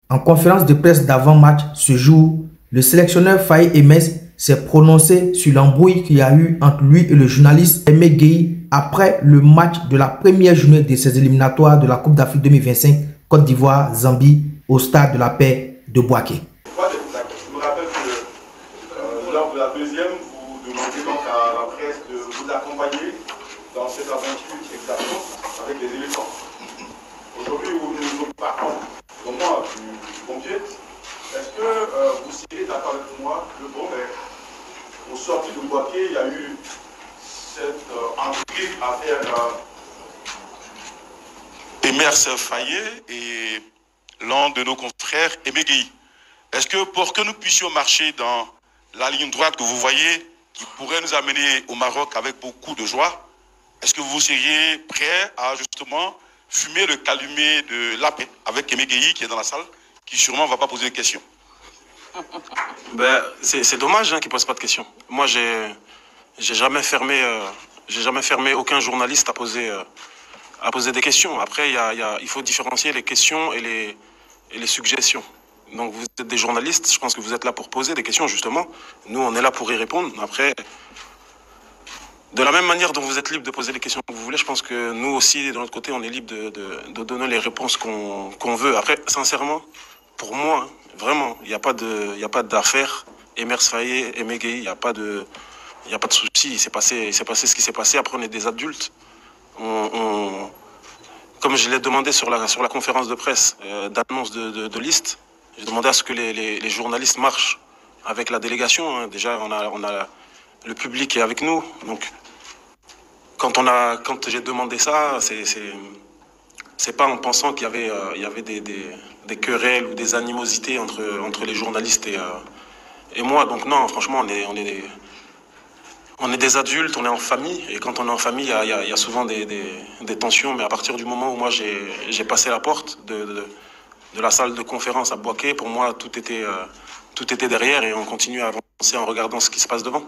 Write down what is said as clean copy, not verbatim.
En conférence de presse d'avant-match ce jour, le sélectionneur Faye Emess s'est prononcé sur l'embrouille qu'il y a eu entre lui et le journaliste Aimé Gueye après le match de la première journée de ces éliminatoires de la Coupe d'Afrique 2025 Côte d'Ivoire-Zambie au stade de la Paix de Bouaké. Je me rappelle que lors de la deuxième, vous demandez donc à la presse de vous accompagner dans cette aventure exactement avec les éléphants. Aujourd'hui, nous sommes partants, pour moi, du pompier. Est-ce que vous serez d'accord avec moi que bon, au sortir de Bouaké, il y a eu cette entreprise à faire Emers Faye et l'un de nos confrères, Aimé Gueye. Est-ce que pour que nous puissions marcher dans la ligne droite que vous voyez, qui pourrait nous amener au Maroc avec beaucoup de joie, est-ce que vous seriez prêt à justement fumer le calumet de la paix avec Aimé Gueye qui est dans la salle, qui sûrement ne va pas poser de questions? C'est dommage qu'il ne pose pas de questions. Moi, j'ai jamais fermé aucun journaliste à poser des questions. Après, il faut différencier les questions et les suggestions. Donc, vous êtes des journalistes, je pense que vous êtes là pour poser des questions, justement. Nous, on est là pour y répondre. Après, de la même manière dont vous êtes libre de poser les questions que vous voulez, je pense que nous aussi, de notre côté, on est libre de donner les réponses qu'on veut. Après, sincèrement, pour moi, vraiment, il n'y a pas d'affaire. Emers Faye, Aimé Gueye, il n'y a pas de souci. Il s'est passé ce qui s'est passé. Après, on est des adultes. Comme je l'ai demandé sur la conférence de presse d'annonce de liste, j'ai demandé à ce que les journalistes marchent avec la délégation. Déjà, on a le public est avec nous. Donc, quand j'ai demandé ça, c'est pas en pensant qu'il y avait des querelles ou des animosités entre les journalistes et moi. Donc non, franchement, on est des adultes, on est en famille. Et quand on est en famille, il y a souvent des tensions. Mais à partir du moment où moi j'ai passé la porte de la salle de conférence à Bouaké, pour moi, tout était derrière et on continue à avancer en regardant ce qui se passe devant.